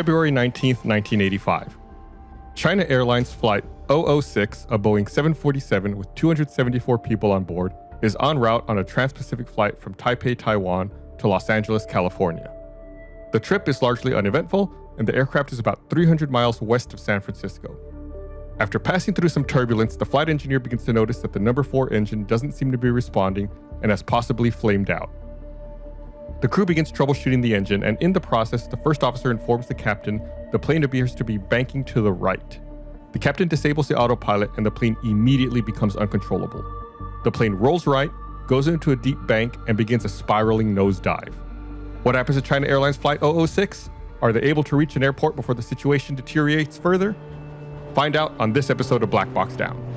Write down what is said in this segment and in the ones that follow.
February 19th, 1985. China Airlines Flight 006, a Boeing 747 with 274 people on board, is en route on a trans-Pacific flight from Taipei, Taiwan to Los Angeles, California. The trip is largely uneventful, and the aircraft is about 300 miles west of San Francisco. After passing through some turbulence, the flight engineer begins to notice that the number 4 engine doesn't seem to be responding and has possibly flamed out. The crew begins troubleshooting the engine, and in the process, the first officer informs the captain the plane appears to be banking to the right. The captain disables the autopilot, and the plane immediately becomes uncontrollable. The plane rolls right, goes into a deep bank, and begins a spiraling nosedive. What happens to China Airlines Flight 006? Are they able to reach an airport before the situation deteriorates further? Find out on this episode of Black Box Down.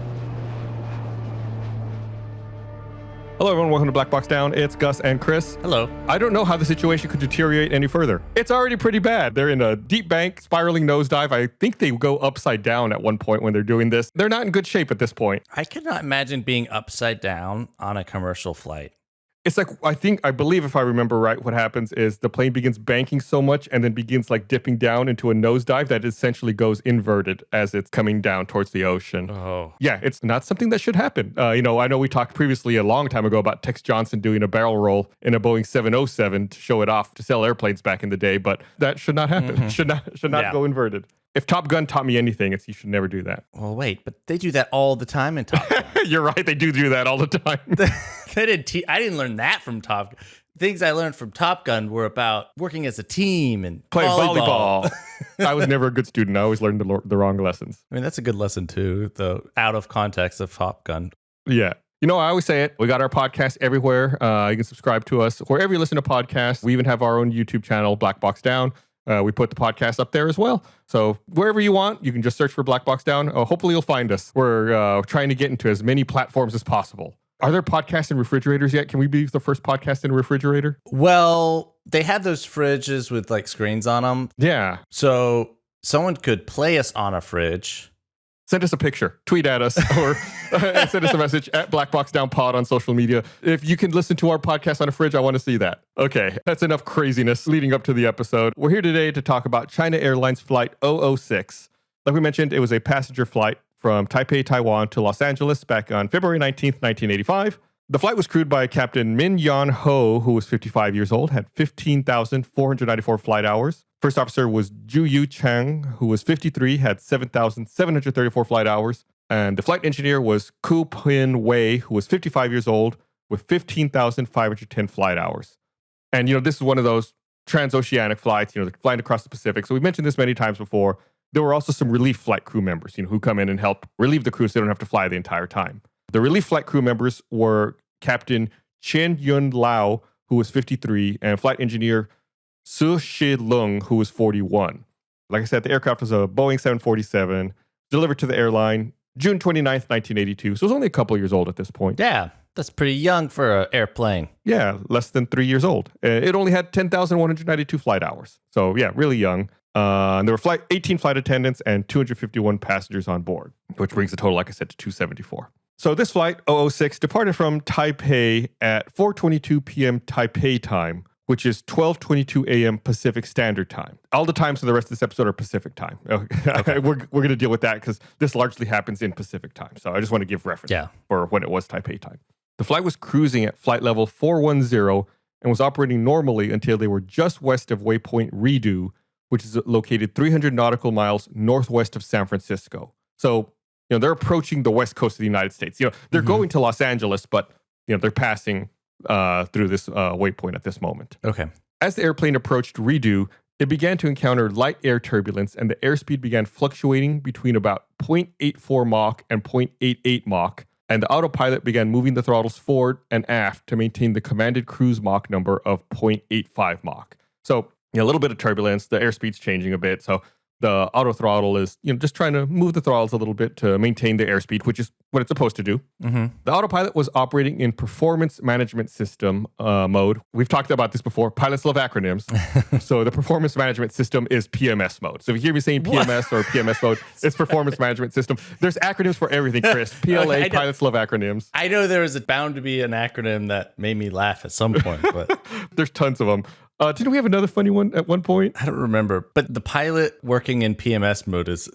Hello everyone, welcome to Black Box Down. It's Gus and Chris. Hello. I don't know how the situation could deteriorate any further. It's already pretty bad. They're in a deep bank, spiraling nosedive. I think they go upside down at one point when they're doing this. They're not in good shape at this point. I cannot imagine being upside down on a commercial flight. It's like, I believe if I remember right, what happens is the plane begins banking so much and then begins like dipping down into a nosedive that essentially goes inverted as it's coming down towards the ocean. Oh. Yeah, it's not something that should happen. I know we talked previously a long time ago about Tex Johnson doing a barrel roll in a Boeing 707 to show it off to sell airplanes back in the day, but that should not happen. Mm-hmm. Should not go inverted. If Top Gun taught me anything, it's you should never do that. Well, wait, but they do that all the time in Top Gun. You're right, they do that all the time. I didn't learn that from Top Gun. Things I learned from Top Gun were about working as a team and playing volleyball. I was never a good student. I always learned the wrong lessons. I mean, that's a good lesson too, though, out of context of Top Gun. Yeah. I always say it. We got our podcast everywhere. You can subscribe to us wherever you listen to podcasts. We even have our own YouTube channel, Black Box Down. We put the podcast up there as well. So wherever you want, you can just search for Black Box Down. Hopefully you'll find us. We're trying to get into as many platforms as possible. Are there podcasts in refrigerators yet? Can we be the first podcast in a refrigerator? Well, they have those fridges with like screens on them. Yeah. So someone could play us on a fridge. Send us a picture, tweet at us, or send us a message at BlackBoxDownPod on social media. If you can listen to our podcast on a fridge, I want to see that. Okay, that's enough craziness leading up to the episode. We're here today to talk about China Airlines Flight 006. Like we mentioned, it was a passenger flight from Taipei, Taiwan to Los Angeles back on February 19th, 1985. The flight was crewed by Captain Min Yan Ho, who was 55 years old, had 15,494 flight hours. First officer was Ju Yu Chang, who was 53, had 7,734 flight hours. And the flight engineer was Ku Pin Wei, who was 55 years old, with 15,510 flight hours. And, this is one of those transoceanic flights, flying across the Pacific. So we mentioned this many times before. There were also some relief flight crew members, who come in and help relieve the crew so they don't have to fly the entire time. The relief flight crew members were Captain Chen Yun Lao, who was 53, and flight engineer Su Shi Lung, who was 41. Like I said, the aircraft was a Boeing 747, delivered to the airline June 29th, 1982. So it was only a couple years old at this point. Yeah, that's pretty young for an airplane. Yeah, less than 3 years old. It only had 10,192 flight hours. So yeah, really young. And there were 18 flight attendants and 251 passengers on board, which brings the total, like I said, to 274. So this flight, 006, departed from Taipei at 4:22 p.m. Taipei time, which is 12:22 a.m. Pacific Standard Time. All the times for the rest of this episode are Pacific Time. Okay. we're going to deal with that because this largely happens in Pacific Time. So I just want to give reference for when it was Taipei time. The flight was cruising at flight level 410 and was operating normally until they were just west of waypoint Redo, which is located 300 nautical miles northwest of San Francisco. So, they're approaching the west coast of the United States. They're going to Los Angeles, but, they're passing through this waypoint at this moment. Okay. As the airplane approached Redo, it began to encounter light air turbulence, and the airspeed began fluctuating between about 0.84 Mach and 0.88 Mach, and the autopilot began moving the throttles forward and aft to maintain the commanded cruise Mach number of 0.85 Mach. So, a little bit of turbulence, the airspeed's changing a bit, so the auto throttle is, just trying to move the throttles a little bit to maintain the airspeed, which is what it's supposed to do. Mm-hmm. The autopilot was operating in performance management system mode. We've talked about this before. Pilots love acronyms. So the performance management system is PMS mode. So if you hear me saying PMS or PMS mode, it's performance management system. There's acronyms for everything, Chris. PLA, pilots love acronyms. I know there was bound to be an acronym that made me laugh at some point, but there's tons of them. Didn't we have another funny one at one point? I don't remember, but the pilot working in PMS mode is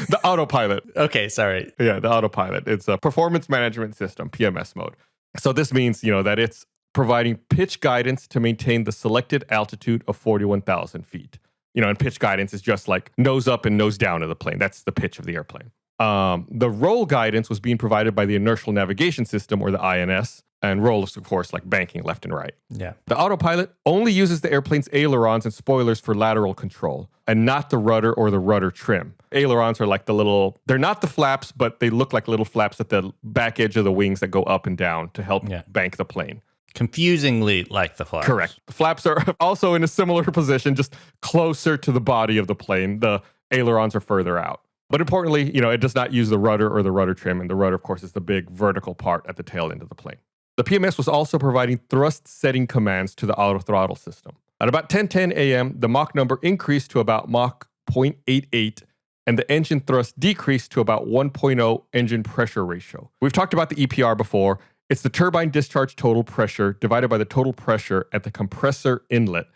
The autopilot. okay. Sorry. Yeah, the autopilot. It's a performance management system, PMS mode. So this means, that it's providing pitch guidance to maintain the selected altitude of 41,000 feet. And pitch guidance is just like nose up and nose down of the plane. That's the pitch of the airplane. The roll guidance was being provided by the inertial navigation system, or the INS, and roll is, of course, like banking left and right. Yeah. The autopilot only uses the airplane's ailerons and spoilers for lateral control, and not the rudder or the rudder trim. Ailerons are like they're not the flaps, but they look like little flaps at the back edge of the wings that go up and down to help bank the plane. Confusingly like the flaps. Correct. The flaps are also in a similar position, just closer to the body of the plane. The ailerons are further out. But importantly, it does not use the rudder or the rudder trim, and the rudder, of course, is the big vertical part at the tail end of the plane. The PMS was also providing thrust setting commands to the auto throttle system. At about 10:10 a.m., the Mach number increased to about Mach 0.88, and the engine thrust decreased to about 1.0 engine pressure ratio. We've talked about the EPR before. It's the turbine discharge total pressure divided by the total pressure at the compressor inlet.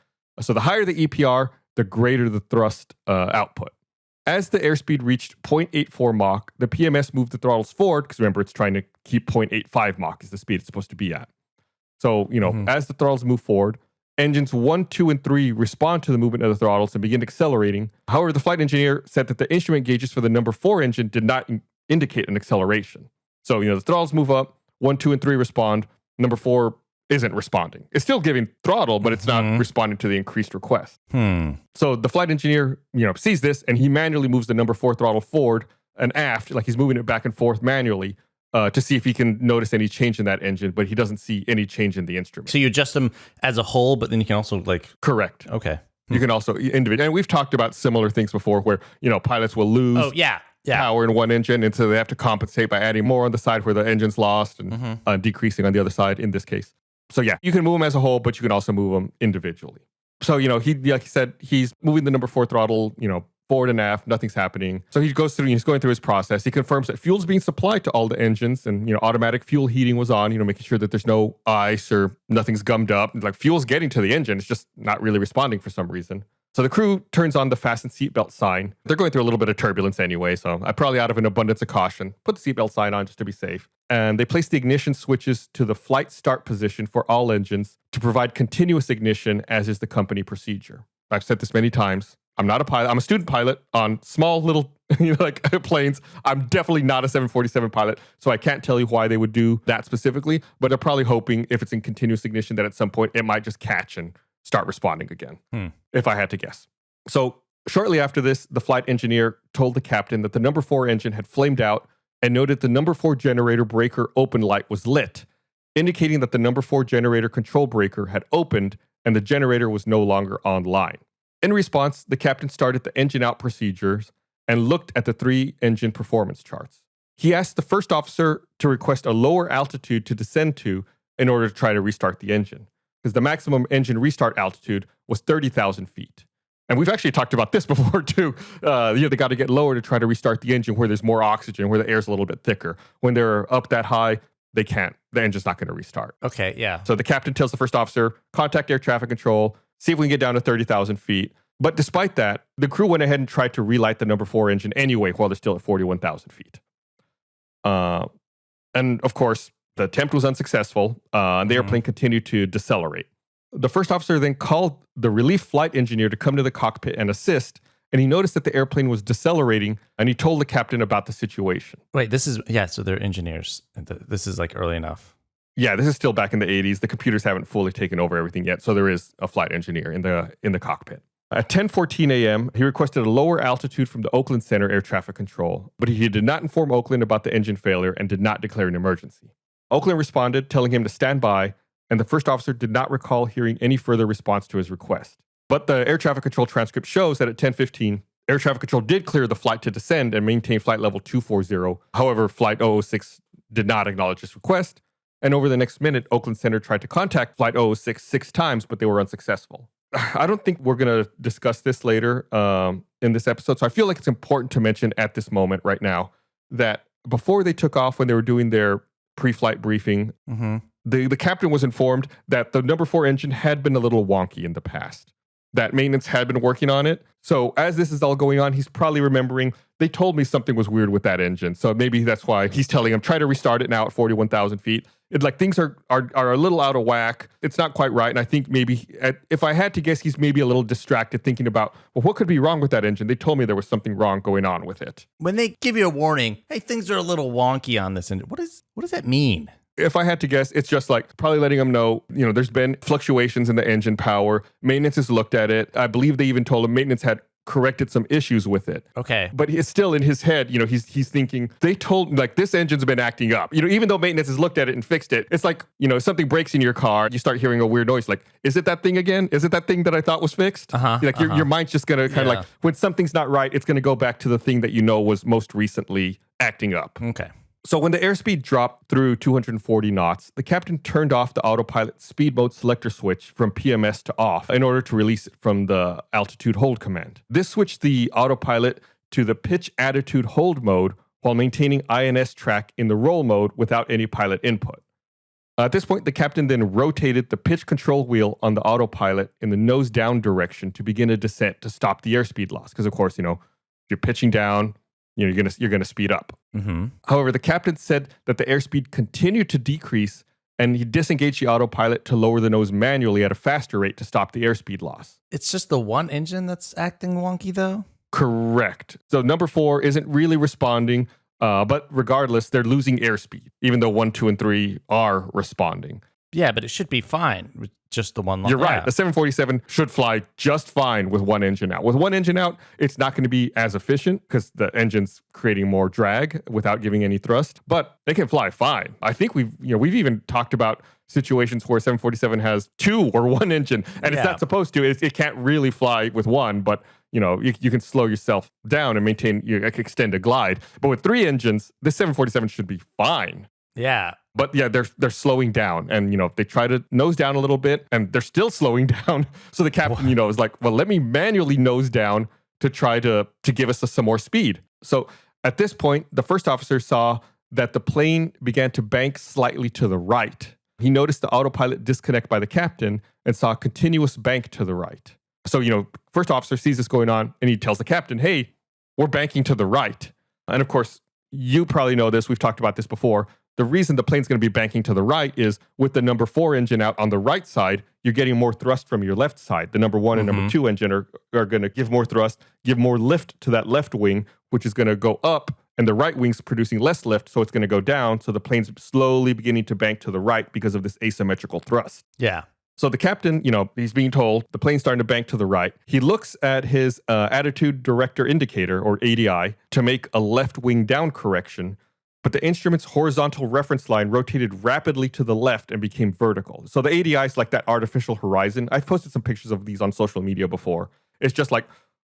So the higher the EPR, the greater the thrust output. As the airspeed reached 0.84 Mach, the PMS moved the throttles forward, because remember, it's trying to keep 0.85 Mach is the speed it's supposed to be at. So, as the throttles move forward, engines 1, 2, and 3 respond to the movement of the throttles and begin accelerating. However, the flight engineer said that the instrument gauges for the number 4 engine did not indicate an acceleration. So, the throttles move up, 1, 2, and 3 respond. Number 4 isn't responding. It's still giving throttle, but it's not responding to the increased request. So the flight engineer, sees this, and he manually moves the number 4 throttle forward and aft, like he's moving it back and forth manually to see if he can notice any change in that engine, but he doesn't see any change in the instrument. So you adjust them as a whole, but then you can also Correct. Okay. You can also individually, and we've talked about similar things before where, pilots will lose power in one engine, and so they have to compensate by adding more on the side where the engine's lost and decreasing on the other side in this case. So yeah, you can move them as a whole, but you can also move them individually. So, like he said, he's moving the number 4 throttle, forward and aft, nothing's happening. So he's going through his process. He confirms that fuel's being supplied to all the engines, and, automatic fuel heating was on, making sure that there's no ice or nothing's gummed up. Like, fuel's getting to the engine. It's just not really responding for some reason. So the crew turns on the fasten seatbelt sign. They're going through a little bit of turbulence anyway, so I probably, out of an abundance of caution, put the seatbelt sign on just to be safe. And they place the ignition switches to the flight start position for all engines to provide continuous ignition, as is the company procedure. I've said this many times. I'm not a pilot. I'm a student pilot on small little planes. I'm definitely not a 747 pilot, so I can't tell you why they would do that specifically, but they're probably hoping if it's in continuous ignition that at some point it might just catch and start responding again, if I had to guess. So shortly after this, the flight engineer told the captain that the number 4 engine had flamed out and noted the number 4 generator breaker open light was lit, indicating that the number 4 generator control breaker had opened and the generator was no longer online. In response, the captain started the engine out procedures and looked at the 3 engine performance charts. He asked the first officer to request a lower altitude to descend to in order to try to restart the engine, because the maximum engine restart altitude was 30,000 feet. And we've actually talked about this before too. They got to get lower to try to restart the engine where there's more oxygen, where the air's a little bit thicker. When they're up that high, they can't. The engine's not going to restart. Okay, yeah. So the captain tells the first officer, contact air traffic control, see if we can get down to 30,000 feet. But despite that, the crew went ahead and tried to relight the number 4 engine anyway while they're still at 41,000 feet. And of course, the attempt was unsuccessful, and the airplane continued to decelerate. The first officer then called the relief flight engineer to come to the cockpit and assist, and he noticed that the airplane was decelerating, and he told the captain about the situation. Wait, so they're engineers. This is like early enough. Yeah, this is still back in the 80s. The computers haven't fully taken over everything yet, so there is a flight engineer in the cockpit. At 10:14 a.m., he requested a lower altitude from the Oakland Center Air Traffic Control, but he did not inform Oakland about the engine failure and did not declare an emergency. Oakland responded, telling him to stand by, and the first officer did not recall hearing any further response to his request. But the air traffic control transcript shows that at 10:15, air traffic control did clear the flight to descend and maintain flight level 240. However, flight 006 did not acknowledge this request, and over the next minute, Oakland Center tried to contact flight 006 6 times, but they were unsuccessful. I don't think we're going to discuss this later in this episode, so I feel like it's important to mention at this moment right now that before they took off, when they were doing their pre-flight briefing, The captain was informed that the number 4 engine had been a little wonky in the past, that maintenance had been working on it. So as this is all going on, he's probably remembering, they told me something was weird with that engine. So maybe that's why he's telling him, try to restart it now at 41,000 feet. Things are a little out of whack. It's not quite right. And I think maybe, if I had to guess, he's maybe a little distracted thinking about, well, what could be wrong with that engine? They told me there was something wrong going on with it. When they give you a warning, hey, things are a little wonky on this engine, what does that mean? If I had to guess, it's just like probably letting them know, there's been fluctuations in the engine power. Maintenance has looked at it. I believe they even told him maintenance had corrected some issues with it. Okay. But it's still in his head, he's thinking, they told me, like, this engine's been acting up. Even though maintenance has looked at it and fixed it, it's like, if something breaks in your car, you start hearing a weird noise. Like, is it that thing again? Is it that thing that I thought was fixed? Your mind's just going to kind of like, when something's not right, it's going to go back to the thing that was most recently acting up. Okay. So when the airspeed dropped through 240 knots, the captain turned off the autopilot speed mode selector switch from PMS to off in order to release it from the altitude hold command. This switched the autopilot to the pitch attitude hold mode while maintaining INS track in the roll mode without any pilot input. At this point, the captain then rotated the pitch control wheel on the autopilot in the nose down direction to begin a descent to stop the airspeed loss. Because of course, if you're pitching down, you're gonna speed up. Mm-hmm. However, the captain said that the airspeed continued to decrease, and he disengaged the autopilot to lower the nose manually at a faster rate to stop the airspeed loss. It's just the one engine that's acting wonky, though? Correct. So number 4 isn't really responding, but regardless, they're losing airspeed, even though 1, 2, and 3 are responding. Yeah, but it should be fine with just the one. You're right. The 747 should fly just fine with one engine out. With one engine out, it's not going to be as efficient because the engine's creating more drag without giving any thrust, but they can fly fine. I think we've even talked about situations where 747 has 2 or 1 engine, and it's not supposed to. It can't really fly with one, but you can slow yourself down and maintain, extend a glide. But with 3 engines, the 747 should be fine. Yeah. But yeah, they're slowing down, and they try to nose down a little bit, and they're still slowing down. So the captain, is like, well, let me manually nose down to try to give us some more speed. So at this point, the first officer saw that the plane began to bank slightly to the right. He noticed the autopilot disconnect by the captain and saw a continuous bank to the right. So first officer sees this going on, and he tells the captain, "Hey, we're banking to the right." And of course, you probably know this. We've talked about this before. The reason the plane's going to be banking to the right is with the number 4 engine out on the right side, you're getting more thrust from your left side. The number 1 and number 2 engine are going to give more thrust, give more lift to that left wing, which is going to go up, and the right wing's producing less lift, so it's going to go down. So the plane's slowly beginning to bank to the right because of this asymmetrical thrust. Yeah. So the captain, he's being told the plane's starting to bank to the right. He looks at his attitude director indicator, or ADI, to make a left wing down correction. But the instrument's horizontal reference line rotated rapidly to the left and became vertical. So the ADI is like that artificial horizon. I've posted some pictures of these on social media before. It's just like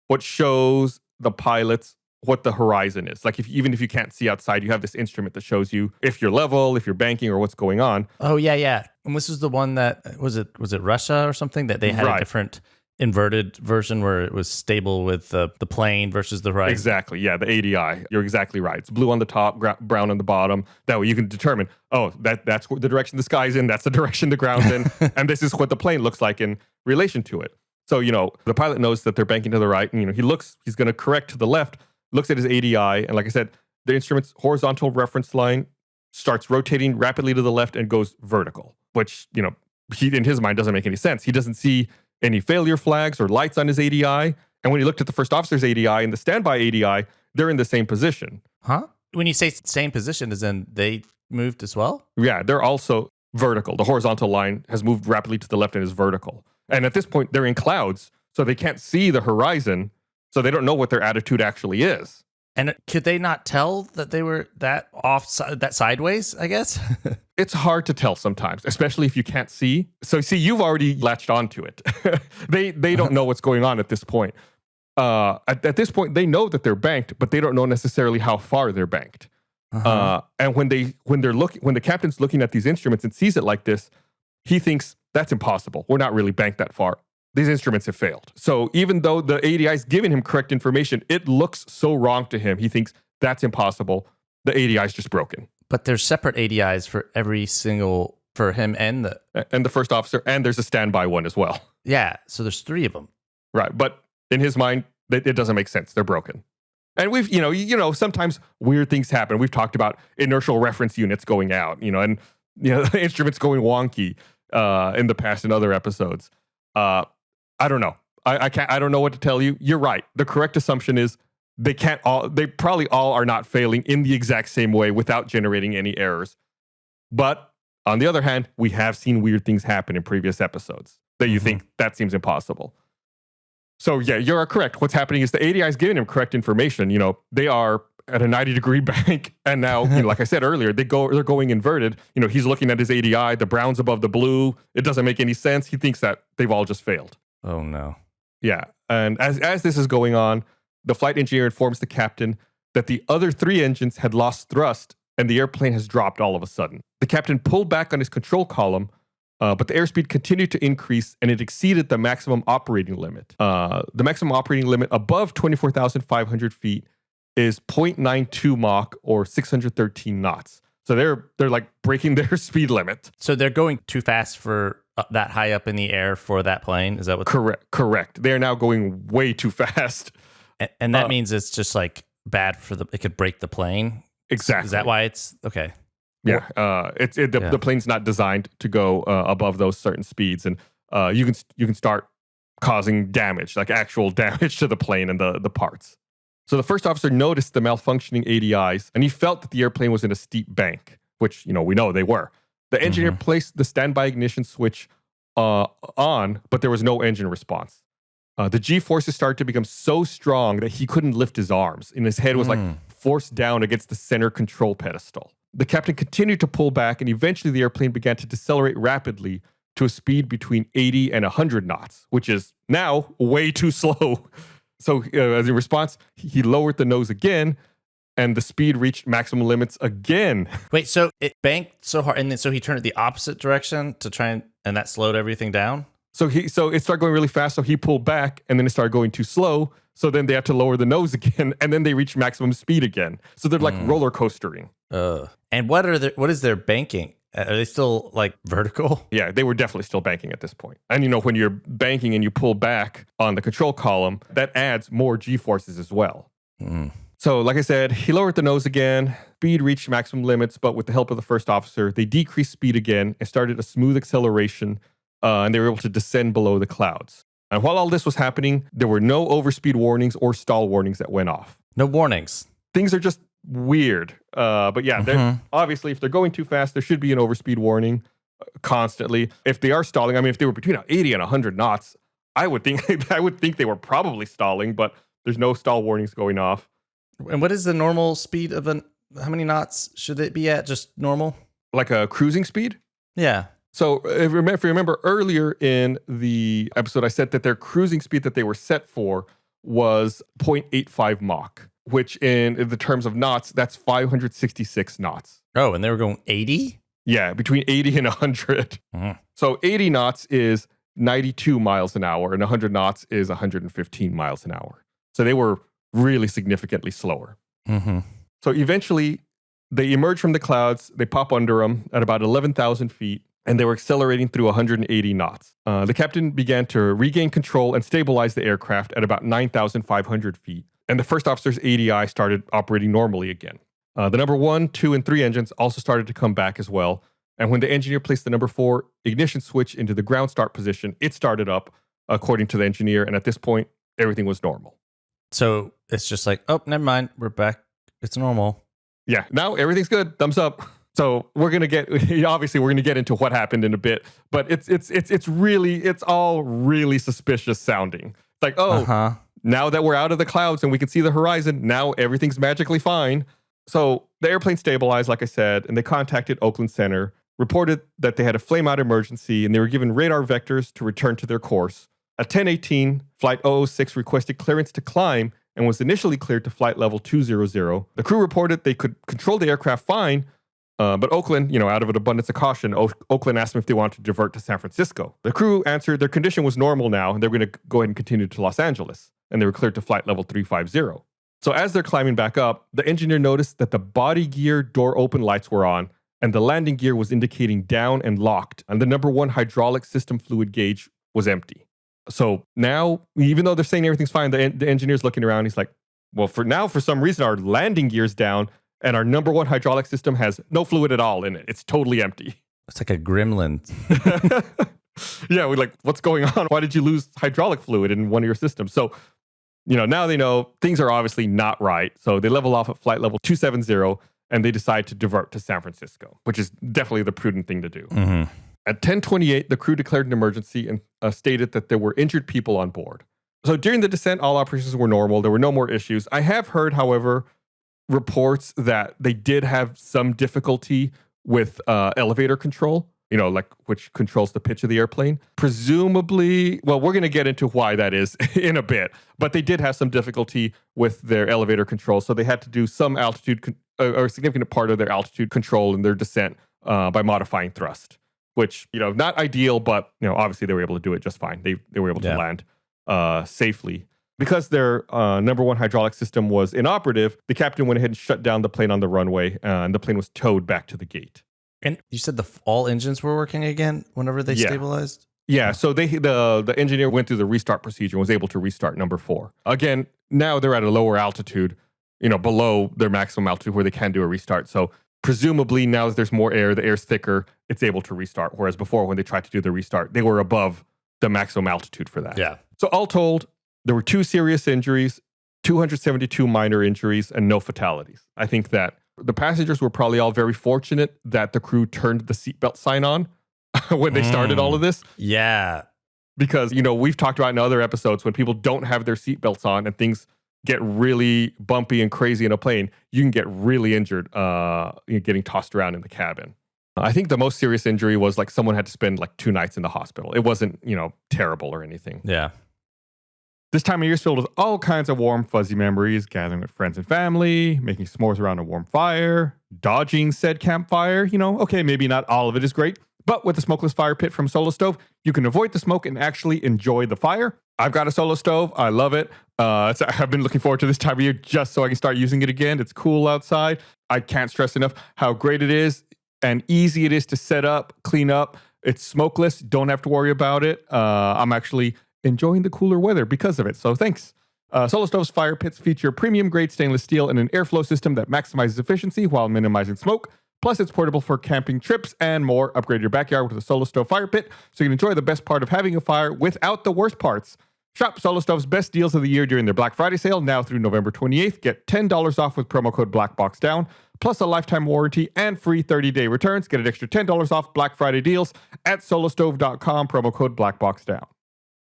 what shows the pilots what the horizon is. Like even if you can't see outside, you have this instrument that shows you if you're level, if you're banking, or what's going on. Oh, yeah. And this was the one that, was it Russia or something, that they had a different inverted version where it was stable with the plane versus the right. Exactly. Yeah, the ADI. You're exactly right. It's blue on the top, brown on the bottom. That way you can determine, that's the direction the sky's in, that's the direction the ground's in, and this is what the plane looks like in relation to it. So, the pilot knows that they're banking to the right, and, he's going to correct to the left, looks at his ADI, and like I said, the instrument's horizontal reference line starts rotating rapidly to the left and goes vertical, which, he, in his mind, doesn't make any sense. He doesn't see any failure flags or lights on his ADI. And when he looked at the first officer's ADI and the standby ADI, they're in the same position. Huh? When you say same position, as in they moved as well? Yeah, they're also vertical. The horizontal line has moved rapidly to the left and is vertical. And at this point, they're in clouds, so they can't see the horizon, so they don't know what their attitude actually is. And could they not tell that they were that that sideways, I guess? It's hard to tell sometimes, especially if you can't see. So see, you've already latched onto it. They don't know what's going on at this point. At this point, they know that they're banked, but they don't know necessarily how far they're banked. And when the captain's looking at these instruments and sees it like this, he thinks that's impossible. We're not really banked that far. These instruments have failed. So even though the ADI is giving him correct information, it looks so wrong to him. He thinks that's impossible. The ADI is just broken. But there's separate ADIs for every single for him and the first officer, and there's a standby one as well. Yeah, so there's 3 of them. Right, but in his mind, it doesn't make sense. They're broken. And we've, sometimes weird things happen. We've talked about inertial reference units going out, and instruments going wonky in the past in other episodes. I don't know. I don't know what to tell you. You're right. The correct assumption is they probably all are not failing in the exact same way without generating any errors. But on the other hand, we have seen weird things happen in previous episodes that you think that seems impossible. So yeah, you're correct. What's happening is the ADI is giving him correct information. They are at a 90-degree bank, and now, like I said earlier, they're going inverted. He's looking at his ADI, the brown's above the blue. It doesn't make any sense. He thinks that they've all just failed. Oh no. Yeah, and as this is going on, the flight engineer informs the captain that the other 3 engines had lost thrust, and the airplane has dropped all of a sudden. The captain pulled back on his control column, but the airspeed continued to increase, and it exceeded the maximum operating limit. The maximum operating limit above 24,500 feet is 0.92 Mach, or 613 knots. So they're like breaking their speed limit. So they're going too fast for that high up in the air for that plane? Is that what? Correct. They are now going way too fast. And that means it's just like bad for it could break the plane? Exactly. Is that why it's okay? Yeah, the plane's not designed to go above those certain speeds, and you can start causing damage, like actual damage to the plane and the parts. So the first officer noticed the malfunctioning ADIs, and he felt that the airplane was in a steep bank, which we know they were. The engineer placed the standby ignition switch on, but there was no engine response. The G-forces started to become so strong that he couldn't lift his arms, and his head was like forced down against the center control pedestal. The captain continued to pull back, and eventually the airplane began to decelerate rapidly to a speed between 80 and 100 knots, which is now way too slow. So as a response, he lowered the nose again, and the speed reached maximum limits again. Wait, so it banked so hard, and then so he turned it the opposite direction to try and that slowed everything down? So it started going really fast, so he pulled back, and then it started going too slow. So then they had to lower the nose again, and then they reached maximum speed again. So they're like roller coastering. And what is their banking? Are they still like vertical? Yeah, they were definitely still banking at this point. And when you're banking and you pull back on the control column, that adds more G-forces as well. So like I said, he lowered the nose again. Speed reached maximum limits, but with the help of the first officer, they decreased speed again and started a smooth acceleration, and they were able to descend below the clouds. And while all this was happening, there were no overspeed warnings or stall warnings that went off. No warnings. Things are just weird. But yeah, obviously, if they're going too fast, there should be an overspeed warning constantly. If they are stalling, if they were between 80 and 100 knots, I would think they were probably stalling, but there's no stall warnings going off. And what is the normal speed of how many knots should it be at? Just normal? Like a cruising speed? Yeah. So if you remember earlier in the episode, I said that their cruising speed that they were set for was 0.85 Mach, which in the terms of knots, that's 566 knots. Oh, and they were going 80? Yeah, between 80 and 100. So 80 knots is 92 miles an hour, and 100 knots is 115 miles an hour. So they were really significantly slower. So eventually, they emerge from the clouds, they pop under them at about 11,000 feet, and they were accelerating through 180 knots. The captain began to regain control and stabilize the aircraft at about 9,500 feet, and the first officer's ADI started operating normally again. The number 1, 2, and 3 engines also started to come back as well, and when the engineer placed the number 4 ignition switch into the ground start position, it started up, according to the engineer, and at this point, everything was normal. So it's just like, oh, never mind, we're back. It's normal. Yeah, now everything's good. Thumbs up. So we're gonna get into what happened in a bit, but it's all really suspicious sounding. It's like, now that we're out of the clouds and we can see the horizon, now everything's magically fine. So the airplane stabilized, like I said, and they contacted Oakland Center, reported that they had a flame-out emergency, and they were given radar vectors to return to their course. At 10:18, Flight 006 requested clearance to climb and was initially cleared to flight level 200. The crew reported they could control the aircraft fine, but Oakland, out of an abundance of caution, Oakland asked them if they wanted to divert to San Francisco. The crew answered their condition was normal now, and they were going to go ahead and continue to Los Angeles, and they were cleared to flight level 350. So as they're climbing back up, the engineer noticed that the body gear door open lights were on, and the landing gear was indicating down and locked, and the number one hydraulic system fluid gauge was empty. So now, even though they're saying everything's fine, the engineer's looking around. He's like, well, for some reason, our landing gear's down, and our number one hydraulic system has no fluid at all in it. It's totally empty. It's like a gremlin. Yeah, we're like, what's going on? Why did you lose hydraulic fluid in one of your systems? So, now they know things are obviously not right. So they level off at flight level 270, and they decide to divert to San Francisco, which is definitely the prudent thing to do. Mm-hmm. At 10:28, the crew declared an emergency and stated that there were injured people on board. So during the descent, all operations were normal. There were no more issues. I have heard, however, reports that they did have some difficulty with elevator control, which controls the pitch of the airplane. Presumably, well, we're going to get into why that is in a bit, but they did have some difficulty with their elevator control. So they had to do some altitude or a significant part of their altitude control in their descent by modifying thrust, which, not ideal, but, obviously they were able to do it just fine. They were able to land safely. Because their number one hydraulic system was inoperative, the captain went ahead and shut down the plane on the runway, and the plane was towed back to the gate. And you said all engines were working again whenever they stabilized? Yeah, so the engineer went through the restart procedure and was able to restart number 4. Again, now they're at a lower altitude, below their maximum altitude where they can do a restart. So presumably now that there's more air, the air's thicker, it's able to restart. Whereas before, when they tried to do the restart, they were above the maximum altitude for that. Yeah. So all told, there were 2 serious injuries, 272 minor injuries, and no fatalities. I think that the passengers were probably all very fortunate that the crew turned the seatbelt sign on when they started all of this. Yeah. Because, we've talked about in other episodes, when people don't have their seatbelts on and things get really bumpy and crazy in a plane, you can get really injured getting tossed around in the cabin. I think the most serious injury was like someone had to spend like 2 nights in the hospital. It wasn't, terrible or anything. Yeah. This time of year is filled with all kinds of warm, fuzzy memories, gathering with friends and family, making s'mores around a warm fire, dodging said campfire. Okay, maybe not all of it is great, but with the smokeless fire pit from Solo Stove, you can avoid the smoke and actually enjoy the fire. I've got a Solo Stove. I love it. I've been looking forward to this time of year just so I can start using it again. It's cool outside. I can't stress enough how great it is and easy it is to set up, clean up. It's smokeless. Don't have to worry about it. I'm actually enjoying the cooler weather because of it. So thanks. Solo Stove's fire pits feature premium grade stainless steel and an airflow system that maximizes efficiency while minimizing smoke. Plus, it's portable for camping trips and more. Upgrade your backyard with a Solo Stove fire pit so you can enjoy the best part of having a fire without the worst parts. Shop Solo Stove's best deals of the year during their Black Friday sale now through November 28th. Get $10 off with promo code BlackBoxDown, plus a lifetime warranty and free 30-day returns. Get an extra $10 off Black Friday deals at solostove.com, promo code BlackBoxDown.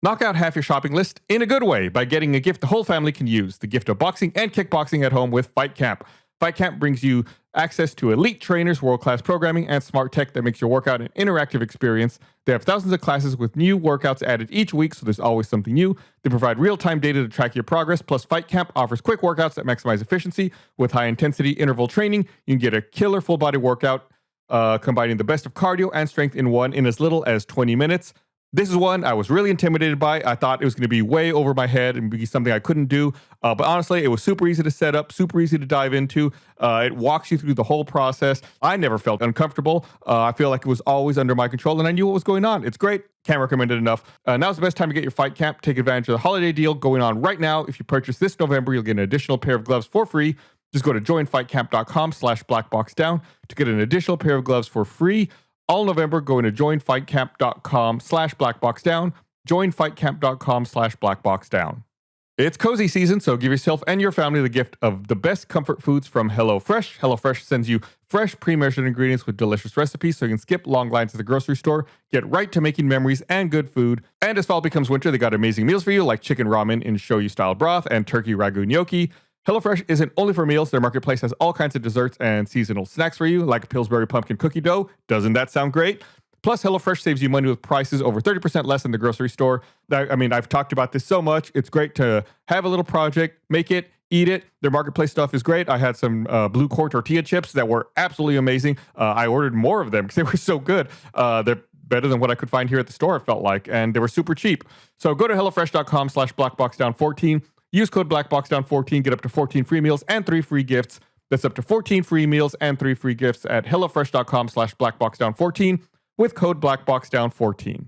Knock out half your shopping list in a good way by getting a gift the whole family can use. The gift of boxing and kickboxing at home with Fight Camp. Fight Camp brings you access to elite trainers, world-class programming, and smart tech that makes your workout an interactive experience. They have thousands of classes with new workouts added each week, so there's always something new. They provide real-time data to track your progress, plus Fight Camp offers quick workouts that maximize efficiency. With high-intensity interval training, you can get a killer full-body workout, combining the best of cardio and strength in one in as little as 20 minutes. This is one I was really intimidated by. I thought it was going to be way over my head and be something I couldn't do. But honestly, it was super easy to set up, super easy to dive into. It walks you through the whole process. I never felt uncomfortable. I feel like it was always under my control and I knew what was going on. It's great. Can't recommend it enough. Now's the best time to get your Fight Camp. Take advantage of the holiday deal going on right now. If you purchase this November, you'll get an additional pair of gloves for free. Just go to joinfightcamp.com/blackboxdown to get an additional pair of gloves for free. All November, go into joinfightcamp.com/blackboxdown, joinfightcamp.com/blackboxdown. It's cozy season, so give yourself and your family the gift of the best comfort foods from HelloFresh. HelloFresh sends you fresh, pre-measured ingredients with delicious recipes so you can skip long lines at the grocery store, get right to making memories and good food. And as fall becomes winter, they got amazing meals for you like chicken ramen in shoyu-style broth and turkey ragu gnocchi. HelloFresh isn't only for meals. Their marketplace has all kinds of desserts and seasonal snacks for you, like Pillsbury pumpkin cookie dough. Doesn't that sound great? Plus, HelloFresh saves you money with prices over 30% less than the grocery store. I've talked about this so much. It's great to have a little project, make it, eat it. Their marketplace stuff is great. I had some blue corn tortilla chips that were absolutely amazing. I ordered more of them because they were so good. They're better than what I could find here at the store, it felt like, and they were super cheap. So go to HelloFresh.com/BlackBoxDown14. Use code BlackBoxDown14, get up to 14 free meals and 3 free gifts. That's up to 14 free meals and 3 free gifts at hellofresh.com/blackboxdown14 with code blackboxdown14.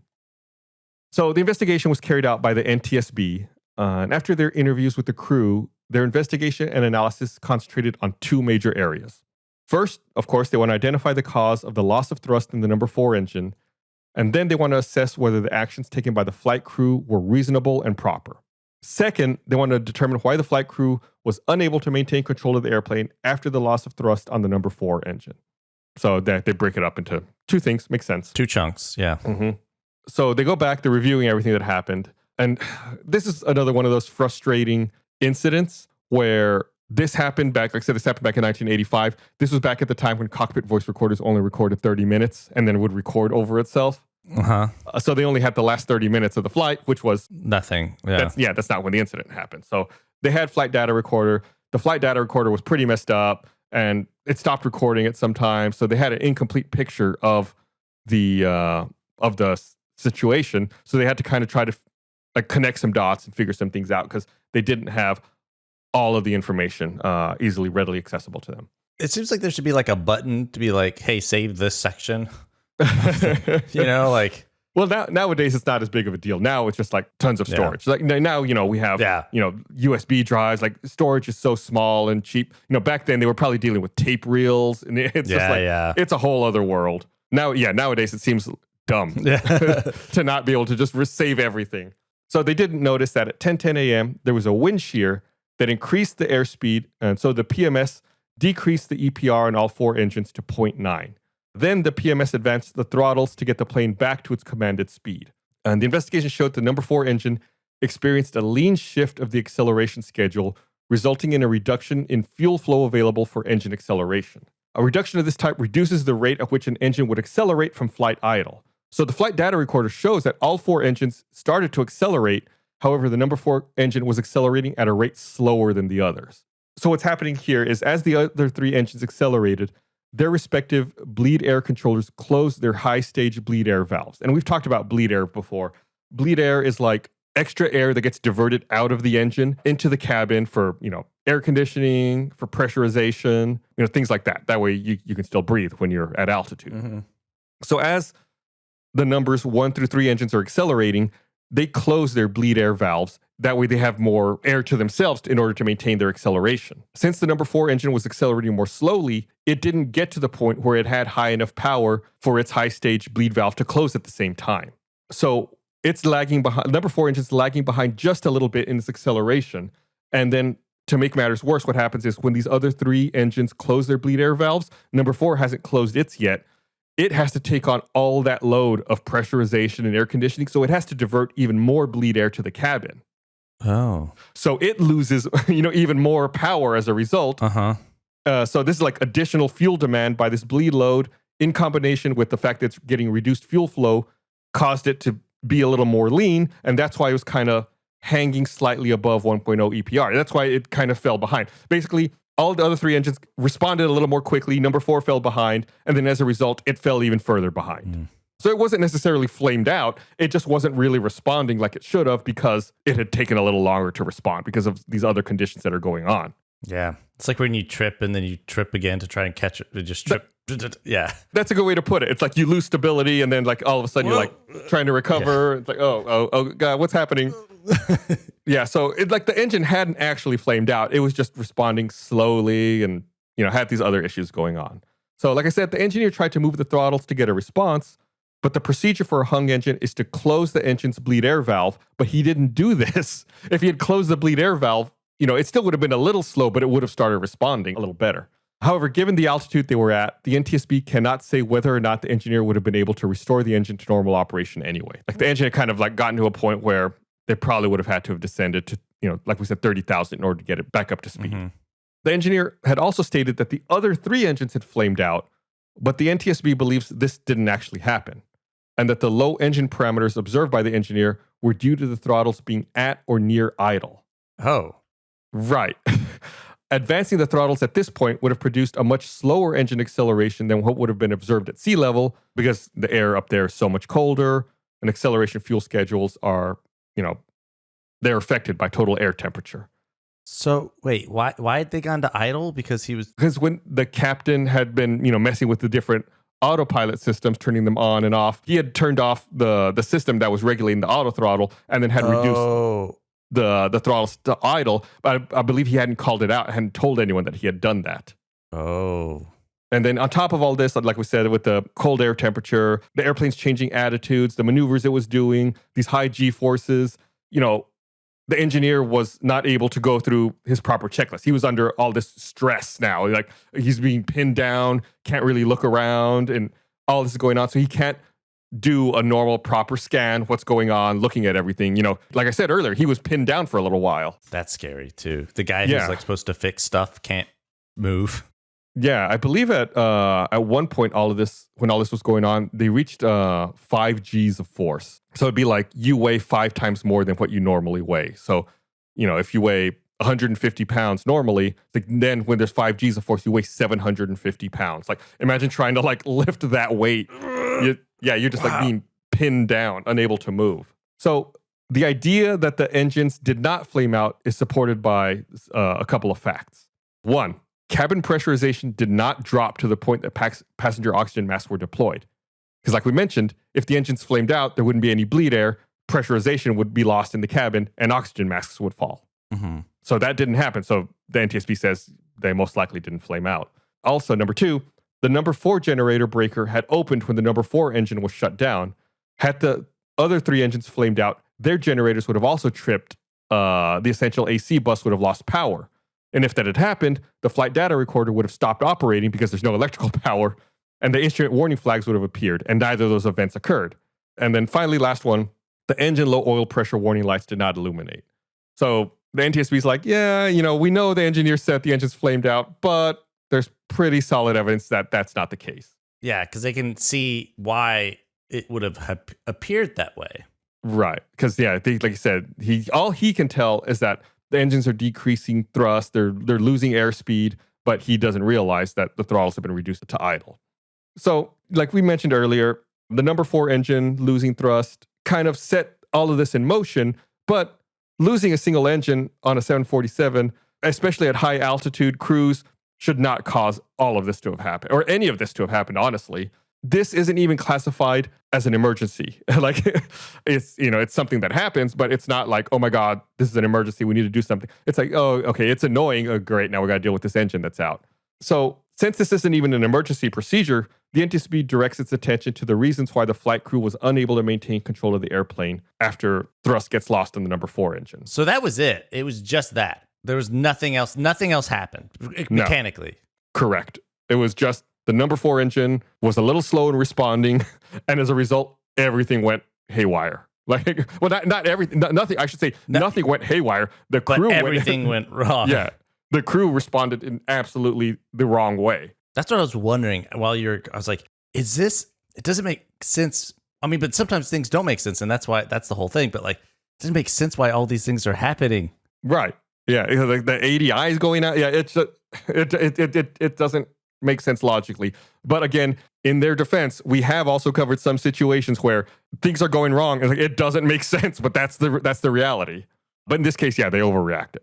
So the investigation was carried out by the NTSB, and after their interviews with the crew, their investigation and analysis concentrated on 2 major areas. First, of course, they want to identify the cause of the loss of thrust in the number 4 engine, and then they want to assess whether the actions taken by the flight crew were reasonable and proper. Second, they want to determine why the flight crew was unable to maintain control of the airplane after the loss of thrust on the number 4 engine. So they break it up into 2 things. Makes sense. 2 chunks, yeah. Mm-hmm. So they go back, they're reviewing everything that happened. And this is another one of those frustrating incidents where this happened back, like I said, this happened back in 1985. This was back at the time when cockpit voice recorders only recorded 30 minutes and then would record over itself. So they only had the last 30 minutes of the flight, which was nothing. That's not when the incident happened. So they had flight data recorder. The flight data recorder was pretty messed up and it stopped recording at some time. So they had an incomplete picture of the situation. So they had to kind of try to connect some dots and figure some things out because they didn't have all of the information readily accessible to them. It seems like there should be like a button to be like, hey, save this section. Well, nowadays it's not as big of a deal. Now it's just like tons of storage. Like now, we have USB drives. Like storage is so small and cheap. Back then they were probably dealing with tape reels, and it's it's a whole other world. Nowadays it seems dumb to not be able to just save everything. So they didn't notice that at 10:10 a.m. there was a wind shear that increased the airspeed, and so the PMS decreased the EPR on all 4 engines to 0.9. Then the PMS advanced the throttles to get the plane back to its commanded speed. And the investigation showed the number 4 engine experienced a lean shift of the acceleration schedule, resulting in a reduction in fuel flow available for engine acceleration. A reduction of this type reduces the rate at which an engine would accelerate from flight idle. So the flight data recorder shows that all 4 engines started to accelerate. However, the number 4 engine was accelerating at a rate slower than the others. So what's happening here is as the other 3 engines accelerated, their respective bleed air controllers closed their high stage bleed air valves. And we've talked about bleed air before. Bleed air is like extra air that gets diverted out of the engine into the cabin for, air conditioning, for pressurization, things like that. That way you can still breathe when you're at altitude. Mm-hmm. So as the numbers 1 through 3 engines are accelerating, they close their bleed air valves. That way they have more air to themselves in order to maintain their acceleration. Since the number 4 engine was accelerating more slowly, it didn't get to the point where it had high enough power for its high stage bleed valve to close at the same time. So it's lagging behind. Number 4 engine's lagging behind just a little bit in its acceleration. And then to make matters worse, what happens is when these other 3 engines close their bleed air valves, number 4 hasn't closed its yet. It has to take on all that load of pressurization and air conditioning. So it has to divert even more bleed air to the cabin. Oh. So it loses, even more power as a result. So this is like additional fuel demand by this bleed load in combination with the fact that it's getting reduced fuel flow caused it to be a little more lean. And that's why it was kind of hanging slightly above 1.0 EPR. That's why it kind of fell behind. Basically, all the other 3 engines responded a little more quickly. Number 4 fell behind. And then as a result, it fell even further behind. So it wasn't necessarily flamed out. It just wasn't really responding like it should have because it had taken a little longer to respond because of these other conditions that are going on. Yeah. It's like when you trip and then you trip again to try and catch it. You just trip. Yeah. That's a good way to put it. It's like you lose stability and then like all of a sudden you're like trying to recover. Yeah. It's like, oh God, what's happening? Yeah. So the engine hadn't actually flamed out. It was just responding slowly and, had these other issues going on. So like I said, the engineer tried to move the throttles to get a response. But the procedure for a hung engine is to close the engine's bleed air valve, but he didn't do this. If he had closed the bleed air valve, it still would have been a little slow, but it would have started responding a little better. However, given the altitude they were at, the NTSB cannot say whether or not the engineer would have been able to restore the engine to normal operation anyway. Like the engine had kind of gotten to a point where they probably would have had to have descended to, like we said, 30,000 in order to get it back up to speed. Mm-hmm. The engineer had also stated that the other 3 engines had flamed out, but the NTSB believes this didn't actually happen, and that the low engine parameters observed by the engineer were due to the throttles being at or near idle. Oh. Right. Advancing the throttles at this point would have produced a much slower engine acceleration than what would have been observed at sea level because the air up there is so much colder and acceleration fuel schedules are, they're affected by total air temperature. So wait, why had they gone to idle? Because he was. Because when the captain had been, messing with the different autopilot systems, turning them on and off, he had turned off the system that was regulating the auto throttle and then had reduced the throttles to idle. But I believe he hadn't called it out, hadn't told anyone that he had done that. Oh. And then on top of all this, like we said, with the cold air temperature, the airplane's changing attitudes, the maneuvers it was doing, these high G forces, the engineer was not able to go through his proper checklist. He was under all this stress now. Like he's being pinned down, can't really look around, and all this is going on. So he can't do a normal, proper scan, what's going on, looking at everything. Like I said earlier, he was pinned down for a little while. That's scary too. The guy who's like supposed to fix stuff can't move. Yeah, I believe at one point, when all this was going on, they reached 5 Gs of force. So it'd be like you weigh 5 times more than what you normally weigh. So, if you weigh 150 pounds normally, then when there's 5 Gs of force, you weigh 750 pounds. Like imagine trying to like lift that weight. You're just like being pinned down, unable to move. So the idea that the engines did not flame out is supported by a couple of facts. One, cabin pressurization did not drop to the point that passenger oxygen masks were deployed. Because like we mentioned, if the engines flamed out, there wouldn't be any bleed air, pressurization would be lost in the cabin, and oxygen masks would fall. Mm-hmm. So that didn't happen. So the NTSB says they most likely didn't flame out. Also, number 2, the number 4 generator breaker had opened when the number 4 engine was shut down. Had the other 3 engines flamed out, their generators would have also tripped. The essential AC bus would have lost power. And if that had happened, the flight data recorder would have stopped operating because there's no electrical power, and the instrument warning flags would have appeared, and neither of those events occurred. And then finally, last one, the engine low oil pressure warning lights did not illuminate. So the NTSB is like, we know the engineer said the engine's flamed out, but there's pretty solid evidence that that's not the case. Yeah, because they can see why it would have appeared that way. Right. Because, like you said, all he can tell is that the engines are decreasing thrust, they're losing airspeed, but he doesn't realize that the throttles have been reduced to idle. So, like we mentioned earlier, the number 4 engine losing thrust kind of set all of this in motion, but losing a single engine on a 747, especially at high altitude cruise, should not cause all of this to have happened, or any of this to have happened, honestly. This isn't even classified as an emergency. Like it's something that happens, but it's not like, oh my God, this is an emergency, we need to do something. It's like, oh, okay, it's annoying. Oh, great, now we got to deal with this engine that's out. So since this isn't even an emergency procedure, the NTSB directs its attention to the reasons why the flight crew was unable to maintain control of the airplane after thrust gets lost in the number 4 engine. So that was it. It was just that. There was nothing else. Nothing else happened mechanically. No. Correct. It was just the number 4 engine was a little slow in responding, and as a result, everything went haywire. Like, well, not everything. Nothing. I should say nothing went haywire. The crew, but everything went wrong. Yeah, the crew responded in absolutely the wrong way. That's what I was wondering I was like, is this? It doesn't make sense. I mean, but sometimes things don't make sense, and that's the whole thing. But like, it doesn't make sense why all these things are happening. Right. Yeah. Like the ADI is going out. Yeah. It doesn't make sense logically. But again, in their defense, we have also covered some situations where things are going wrong. It's like, it doesn't make sense, but that's the reality. But in this case, they overreacted.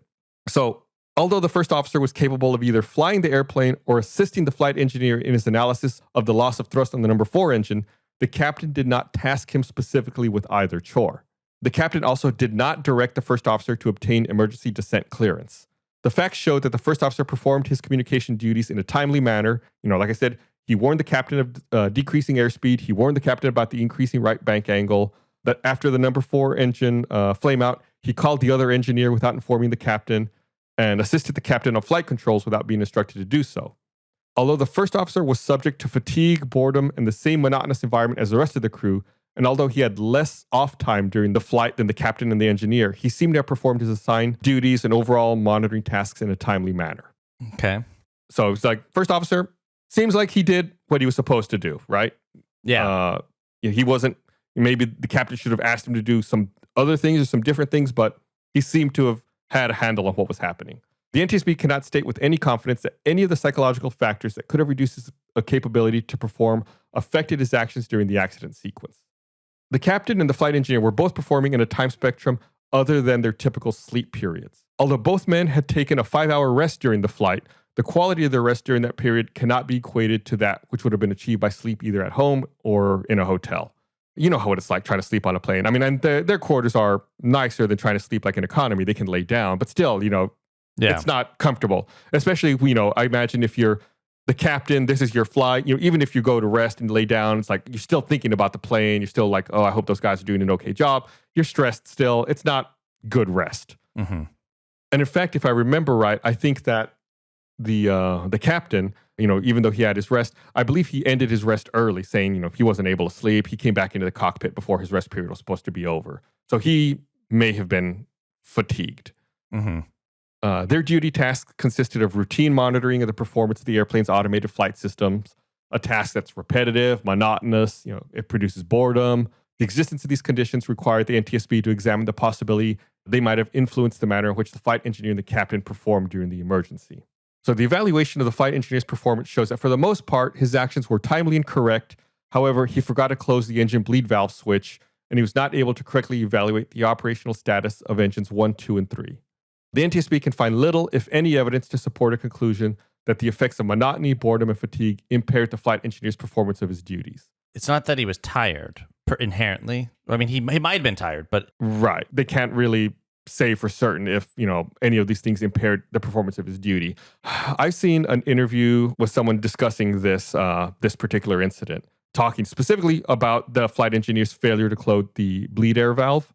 So although the first officer was capable of either flying the airplane or assisting the flight engineer in his analysis of the loss of thrust on the number 4 engine, the captain did not task him specifically with either chore. The captain also did not direct the first officer to obtain emergency descent clearance. The facts showed that the first officer performed his communication duties in a timely manner. Like I said, he warned the captain of decreasing airspeed. He warned the captain about the increasing right bank angle. That after the number 4 engine flame out, he called the other engineer without informing the captain and assisted the captain on flight controls without being instructed to do so. Although the first officer was subject to fatigue, boredom, and the same monotonous environment as the rest of the crew, and although he had less off time during the flight than the captain and the engineer, he seemed to have performed his assigned duties and overall monitoring tasks in a timely manner. Okay. So it's like, first officer, seems like he did what he was supposed to do, right? Yeah. He wasn't, maybe the captain should have asked him to do some other things or some different things, but he seemed to have had a handle on what was happening. The NTSB cannot state with any confidence that any of the psychological factors that could have reduced his capability to perform affected his actions during the accident sequence. The captain and the flight engineer were both performing in a time spectrum other than their typical sleep periods. Although both men had taken a 5-hour rest during the flight, the quality of their rest during that period cannot be equated to that which would have been achieved by sleep either at home or in a hotel. You know what it's like trying to sleep on a plane. I mean, and their quarters are nicer than trying to sleep like an economy. They can lay down, but still, it's not comfortable. Especially, I imagine if you're the captain, this is your flight. Even if you go to rest and lay down, it's like you're still thinking about the plane. You're still like, oh, I hope those guys are doing an okay job. You're stressed still. It's not good rest. Mm-hmm. And in fact, if I remember right, I think that the captain, even though he had his rest, I believe he ended his rest early, saying, he wasn't able to sleep. He came back into the cockpit before his rest period was supposed to be over. So he may have been fatigued. Mm-hmm. Their duty tasks consisted of routine monitoring of the performance of the airplane's automated flight systems, a task that's repetitive, monotonous, it produces boredom. The existence of these conditions required the NTSB to examine the possibility they might have influenced the manner in which the flight engineer and the captain performed during the emergency. So the evaluation of the flight engineer's performance shows that for the most part, his actions were timely and correct. However, he forgot to close the engine bleed valve switch, and he was not able to correctly evaluate the operational status of engines 1, 2, and 3. The NTSB can find little, if any, evidence to support a conclusion that the effects of monotony, boredom, and fatigue impaired the flight engineer's performance of his duties. It's not that he was tired inherently. I mean, he might have been tired, but... Right. They can't really say for certain if, any of these things impaired the performance of his duty. I've seen an interview with someone discussing this particular incident, talking specifically about the flight engineer's failure to close the bleed air valve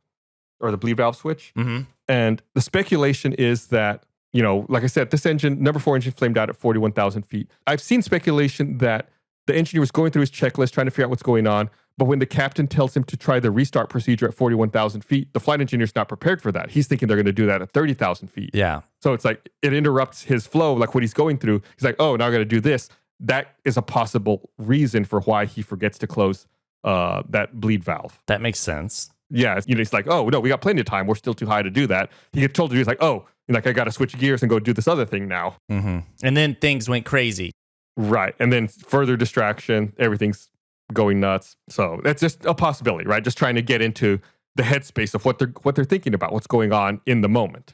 or the bleed valve switch. Mm-hmm. And the speculation is that, like I said, this engine, number 4 engine flamed out at 41,000 feet. I've seen speculation that the engineer was going through his checklist, trying to figure out what's going on. But when the captain tells him to try the restart procedure at 41,000 feet, the flight engineer's not prepared for that. He's thinking they're going to do that at 30,000 feet. Yeah. So it's like it interrupts his flow, like what he's going through. He's like, oh, now I got to do this. That is a possible reason for why he forgets to close that bleed valve. That makes sense. Yeah. It's like, oh, no, we got plenty of time. We're still too high to do that. He gets told to do, he's like, oh, I got to switch gears and go do this other thing now. Mm-hmm. And then things went crazy. Right. And then further distraction, everything's going nuts. So that's just a possibility, right? Just trying to get into the headspace of what they're thinking about, what's going on in the moment.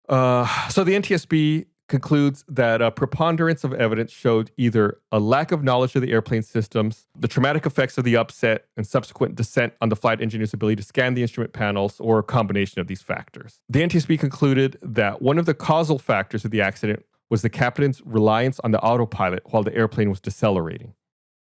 So the NTSB concludes that a preponderance of evidence showed either a lack of knowledge of the airplane systems, the traumatic effects of the upset, and subsequent descent on the flight engineer's ability to scan the instrument panels, or a combination of these factors. The NTSB concluded that one of the causal factors of the accident was the captain's reliance on the autopilot while the airplane was decelerating.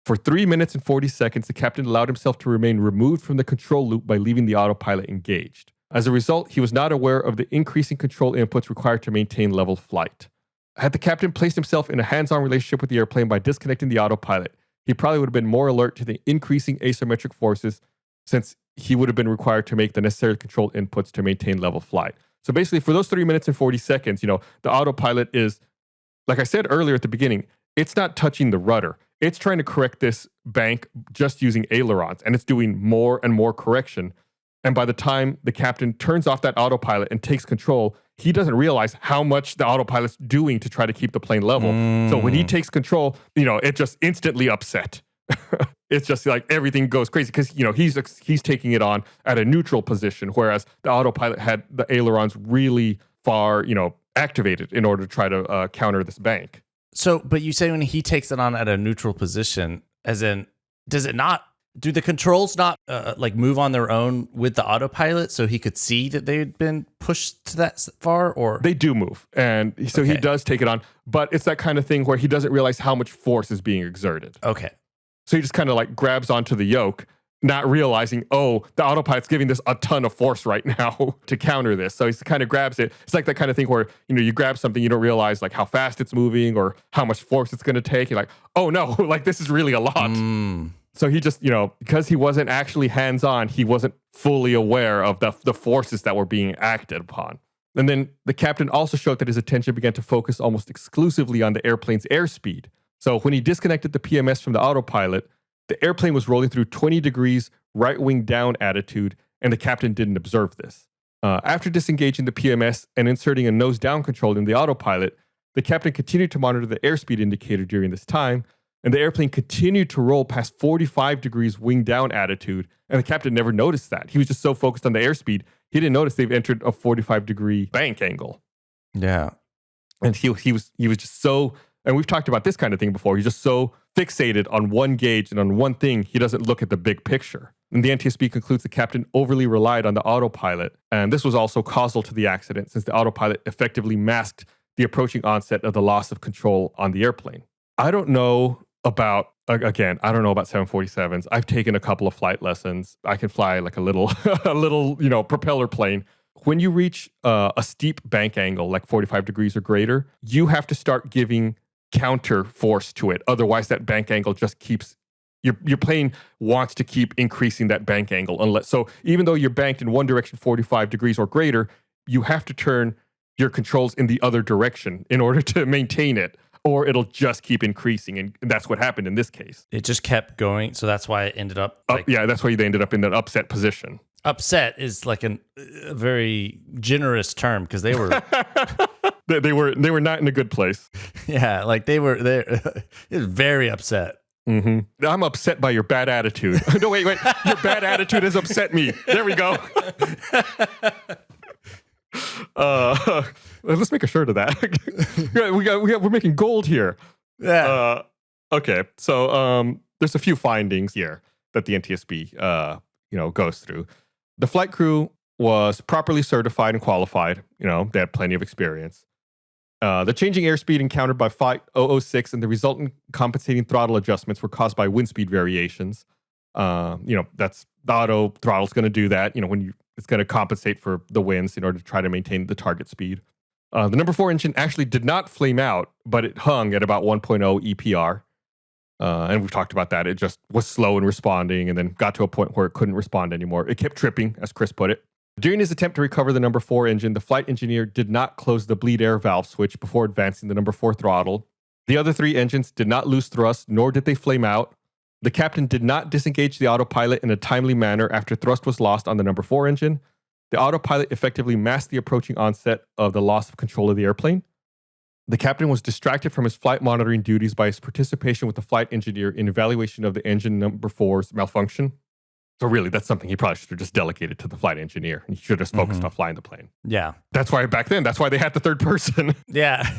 For 3 minutes and 40 seconds, the captain allowed himself to remain removed from the control loop by leaving the autopilot engaged. As a result, he was not aware of the increasing control inputs required to maintain level flight. Had the captain placed himself in a hands-on relationship with the airplane by disconnecting the autopilot, he probably would have been more alert to the increasing asymmetric forces, since he would have been required to make the necessary control inputs to maintain level flight. So basically, for those 3 minutes and 40 seconds, the autopilot is, like I said earlier at the beginning, it's not touching the rudder. It's trying to correct this bank just using ailerons, and it's doing more and more correction. And by the time the captain turns off that autopilot and takes control, he doesn't realize how much the autopilot's doing to try to keep the plane level. So when he takes control, it just instantly upset. It's just like everything goes crazy because, he's taking it on at a neutral position, whereas the autopilot had the ailerons really far, activated in order to try to counter this bank. So, but you say when he takes it on at a neutral position, as in, do the controls not move on their own with the autopilot so he could see that they'd been pushed to that far? Or they do move. And so He does take it on, but it's that kind of thing where he doesn't realize how much force is being exerted. Okay. So he just kind of grabs onto the yoke, not realizing, oh, the autopilot's giving this a ton of force right now to counter this. So he kind of grabs it. It's like that kind of thing where, you grab something, you don't realize how fast it's moving or how much force it's going to take. You're like, oh no, this is really a lot. So he just, because he wasn't actually hands-on, he wasn't fully aware of the forces that were being acted upon. And then the captain also showed that his attention began to focus almost exclusively on the airplane's airspeed. So when he disconnected the PMS from the autopilot, the airplane was rolling through 20 degrees right wing down attitude, and the captain didn't observe this. After disengaging the PMS and inserting a nose down control in the autopilot, the captain continued to monitor the airspeed indicator during this time, and the airplane continued to roll past 45 degrees wing down attitude, and the captain never noticed that. He was just so focused on the airspeed, he didn't notice they've entered a 45-degree bank angle. Yeah. And he was just so, and we've talked about this kind of thing before, he's just so fixated on one gauge and on one thing, he doesn't look at the big picture. And the NTSB concludes the captain overly relied on the autopilot, and this was also causal to the accident since the autopilot effectively masked the approaching onset of the loss of control on the airplane. I don't know about 747s. I've taken a couple of flight lessons. I can fly like a little propeller plane. When you reach a steep bank angle, like 45 degrees or greater, you have to start giving counter force to it. Otherwise, that bank angle just keeps, your plane wants to keep increasing that bank angle. So even though you're banked in one direction 45 degrees or greater, you have to turn your controls in the other direction in order to maintain it, or it'll just keep increasing. And that's what happened in this case. It just kept going. So that's why it ended up. That's why they ended up in that upset position. Upset is like a very generous term because they were they were not in a good place. Yeah, like they it was very upset. Mm-hmm. I'm upset by your bad attitude. No, wait. Your bad attitude has upset me. There we go. Let's make a shirt of that. We're making gold here. Yeah. Okay. So there's a few findings here that the NTSB goes through. The flight crew was properly certified and qualified. They had plenty of experience. The changing airspeed encountered by Flight 006 and the resultant compensating throttle adjustments were caused by wind speed variations. That's the auto throttle's going to do that. It's going to compensate for the winds in order to try to maintain the target speed. The number 4 engine actually did not flame out, but it hung at about 1.0 EPR. And we've talked about that. It just was slow in responding and then got to a point where it couldn't respond anymore. It kept tripping, as Chris put it. During his attempt to recover the number 4 engine, the flight engineer did not close the bleed air valve switch before advancing the number 4 throttle. The other 3 engines did not lose thrust, nor did they flame out. The captain did not disengage the autopilot in a timely manner after thrust was lost on the number 4 engine. The autopilot effectively masked the approaching onset of the loss of control of the airplane. The captain was distracted from his flight monitoring duties by his participation with the flight engineer in evaluation of the engine number 4's malfunction. So really, that's something he probably should have just delegated to the flight engineer. He should have just focused on flying the plane. Yeah. That's why back then, that's why they had the third person. Yeah.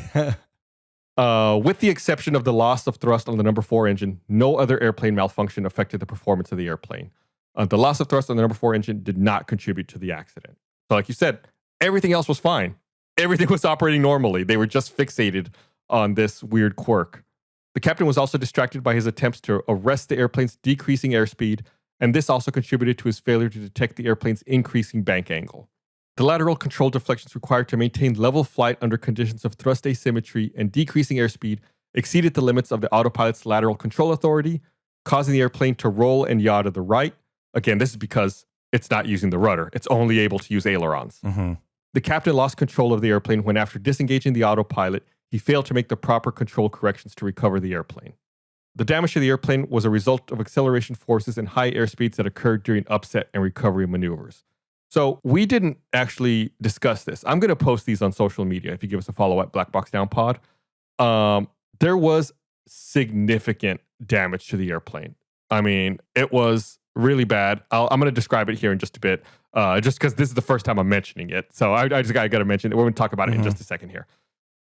With the exception of the loss of thrust on the number 4 engine, no other airplane malfunction affected the performance of the airplane. The loss of thrust on the number 4 engine did not contribute to the accident. So like you said, everything else was fine. Everything was operating normally. They were just fixated on this weird quirk. The captain was also distracted by his attempts to arrest the airplane's decreasing airspeed, and this also contributed to his failure to detect the airplane's increasing bank angle. The lateral control deflections required to maintain level flight under conditions of thrust asymmetry and decreasing airspeed exceeded the limits of the autopilot's lateral control authority, causing the airplane to roll and yaw to the right. Again, this is because it's not using the rudder. It's only able to use ailerons. Mm-hmm. The captain lost control of the airplane when, after disengaging the autopilot, he failed to make the proper control corrections to recover the airplane. The damage to the airplane was a result of acceleration forces and high airspeeds that occurred during upset and recovery maneuvers. So we didn't actually discuss this. I'm going to post these on social media if you give us a follow at Black Box Down Pod. There was significant damage to the airplane. I mean, it was really bad. I'm going to describe it here in just a bit, just because this is the first time I'm mentioning it. So I just got to mention it. We're going to talk about it in just a second here.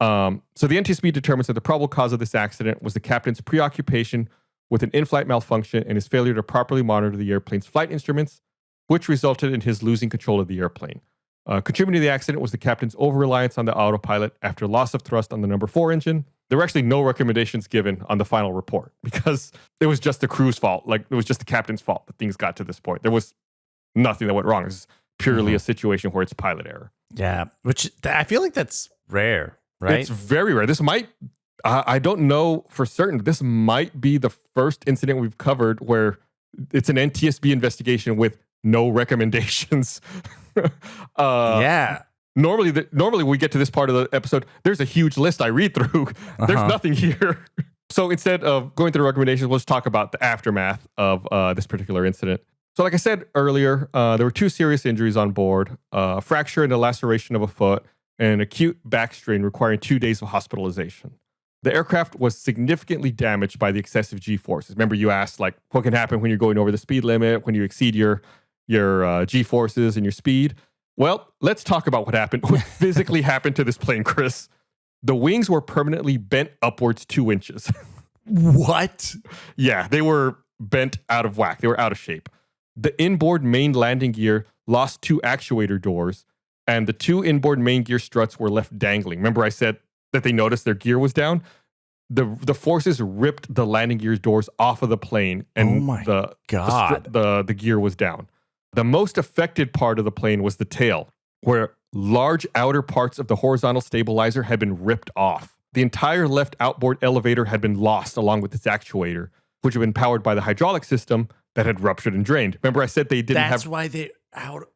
So the NTSB determines that the probable cause of this accident was the captain's preoccupation with an in-flight malfunction and his failure to properly monitor the airplane's flight instruments, which resulted in his losing control of the airplane. Contributing to the accident was the captain's over-reliance on the autopilot after loss of thrust on the number 4 engine. There were actually no recommendations given on the final report because it was just the crew's fault. Like, it was just the captain's fault that things got to this point. There was nothing that went wrong. It was purely a situation where it's pilot error. Yeah, which I feel like that's rare, right? It's very rare. This might, I don't know for certain, this might be the first incident we've covered where it's an NTSB investigation with no recommendations. Yeah. Normally we get to this part of the episode, there's a huge list I read through. There's nothing here. So instead of going through the recommendations, let's talk about the aftermath of this particular incident. So like I said earlier, there were 2 serious injuries on board, a fracture and a laceration of a foot, and an acute back strain requiring 2 days of hospitalization. The aircraft was significantly damaged by the excessive G-forces. Remember, you asked, like, what can happen when you're going over the speed limit, when you exceed your G-forces and your speed? Well, let's talk about what happened. What physically happened to this plane, Chris? The wings were permanently bent upwards 2 inches. What? Yeah, they were bent out of whack. They were out of shape. The inboard main landing gear lost 2 actuator doors, and the 2 inboard main gear struts were left dangling. Remember I said that they noticed their gear was down? The forces ripped the landing gear doors off of the plane, and the gear was down. The most affected part of the plane was the tail, where large outer parts of the horizontal stabilizer had been ripped off. The entire left outboard elevator had been lost along with its actuator, which had been powered by the hydraulic system that had ruptured and drained. Remember I said they didn't have... That's why they out...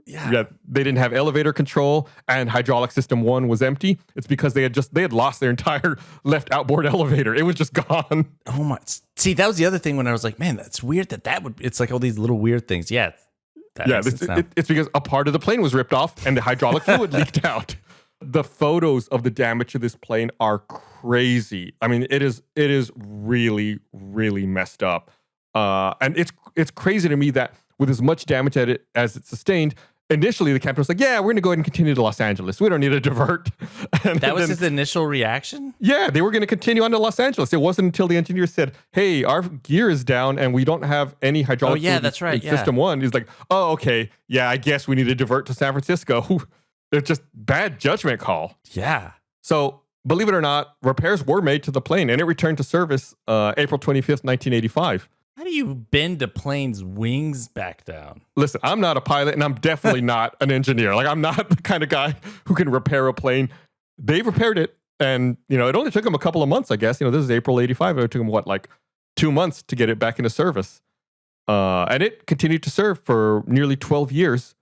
Yeah, they didn't have elevator control and hydraulic system 1 was empty. It's because they had lost their entire left outboard elevator. It was just gone. Oh my. See, that was the other thing when I was like, man, that's weird that would, it's like all these little weird things. Yeah. It's because a part of the plane was ripped off and the hydraulic fluid leaked out. The photos of the damage to this plane are crazy. I mean, it is really, really messed up. And it's crazy to me that with as much damage as it sustained, initially the captain was like, yeah, we're going to go ahead and continue to Los Angeles. We don't need to divert. And that was his initial reaction? Yeah, they were going to continue on to Los Angeles. It wasn't until the engineer said, hey, our gear is down and we don't have any hydraulic fluid that's right. in System 1. He's like, oh, okay. Yeah, I guess we need to divert to San Francisco. It's just bad judgment call. Yeah. So believe it or not, repairs were made to the plane and it returned to service April 25th, 1985. How do you bend a plane's wings back down? Listen, I'm not a pilot and I'm definitely not an engineer. Like, I'm not the kind of guy who can repair a plane. They repaired it and, it only took them a couple of months, I guess. This is April 85. It took them, 2 months to get it back into service. And it continued to serve for nearly 12 years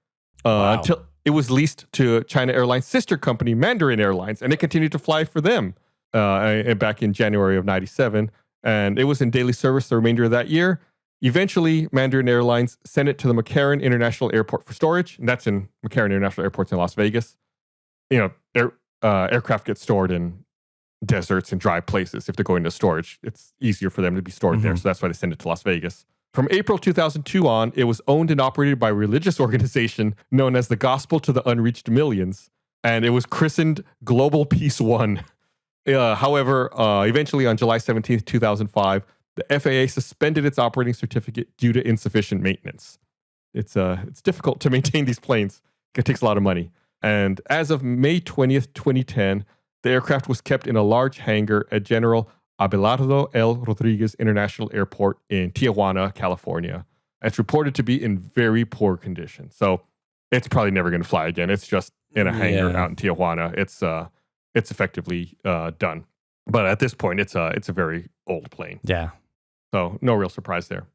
until it was leased to China Airlines' sister company, Mandarin Airlines, and it continued to fly for them back in January of 97. And it was in daily service the remainder of that year. Eventually, Mandarin Airlines sent it to the McCarran International Airport for storage. And that's in McCarran International Airport in Las Vegas. Aircraft get stored in deserts and dry places. If they're going to storage, it's easier for them to be stored there. So that's why they send it to Las Vegas. From April 2002 on, it was owned and operated by a religious organization known as the Gospel to the Unreached Millions. And it was christened Global Peace One. However, eventually on July 17th, 2005, the FAA suspended its operating certificate due to insufficient maintenance. It's difficult to maintain these planes. It takes a lot of money. And as of May 20th, 2010, the aircraft was kept in a large hangar at General Abelardo L. Rodriguez International Airport in Tijuana, California. It's reported to be in very poor condition. So it's probably never going to fly again. It's just in a hangar out in Tijuana. It's effectively done. But at this point, it's a very old plane. Yeah. So no real surprise there.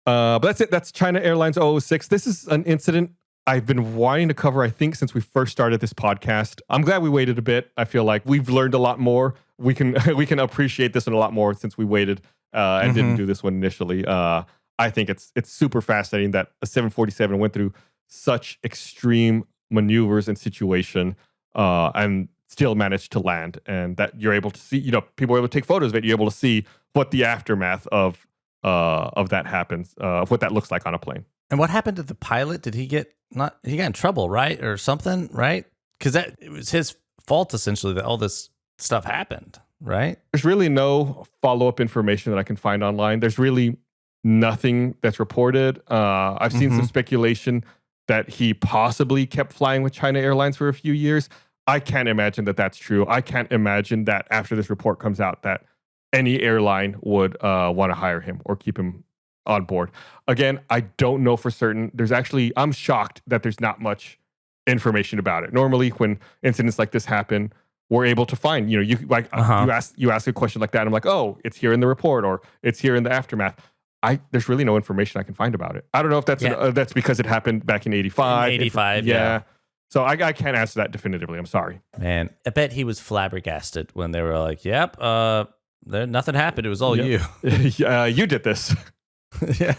But that's it. That's China Airlines 006. This is an incident I've been wanting to cover, I think, since we first started this podcast. I'm glad we waited a bit. I feel like we've learned a lot more. We can appreciate this one a lot more since we waited and didn't do this one initially. I think it's super fascinating that a 747 went through such extreme maneuvers and situation and still managed to land, and that you're able to see, people are able to take photos of it. You're able to see what the aftermath of that happens, of what that looks like on a plane. And what happened to the pilot? Did he got in trouble, right? Or something, right? Because it was his fault, essentially, that all this stuff happened, right? There's really no follow-up information that I can find online. There's really nothing that's reported. I've seen some speculation that he possibly kept flying with China Airlines for a few years. I can't imagine that that's true. I can't imagine that after this report comes out that any airline would want to hire him or keep him on board. Again, I don't know for certain. I'm shocked that there's not much information about it. Normally, when incidents like this happen, we're able to find, you ask a question like that, and I'm like, oh, it's here in the report or it's here in the aftermath. There's really no information I can find about it. I don't know if that's because it happened back in 85. 85, yeah. So I can't answer that definitively. I'm sorry. Man, I bet he was flabbergasted when they were like, yep, nothing happened. It was all you. You did this. Yeah.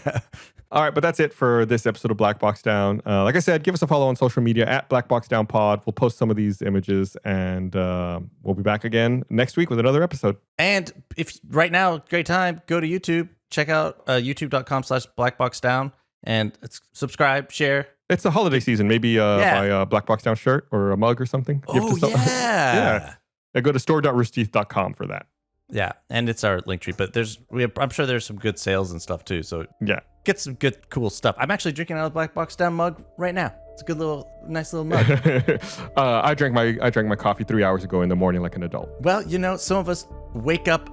All right, but that's it for this episode of Black Box Down. Like I said, give us a follow on social media at Black Box Down Pod. We'll post some of these images, and we'll be back again next week with another episode. And if right now, great time, go to YouTube, check out youtube.com/blackboxdown, and subscribe, share, It's the holiday season. Maybe buy a Black Box Down shirt or a mug or something. Yeah. And go to store.roosterteeth.com for that. Yeah, and it's our link tree, but I'm sure there's some good sales and stuff too. So yeah, get some good, cool stuff. I'm actually drinking out of a Black Box Down mug right now. It's a nice little mug. I drank my coffee 3 hours ago in the morning like an adult. Well, some of us wake up,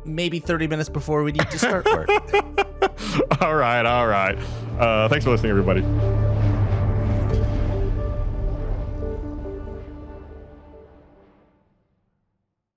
maybe 30 minutes before we need to start work. All right. Thanks for listening, everybody.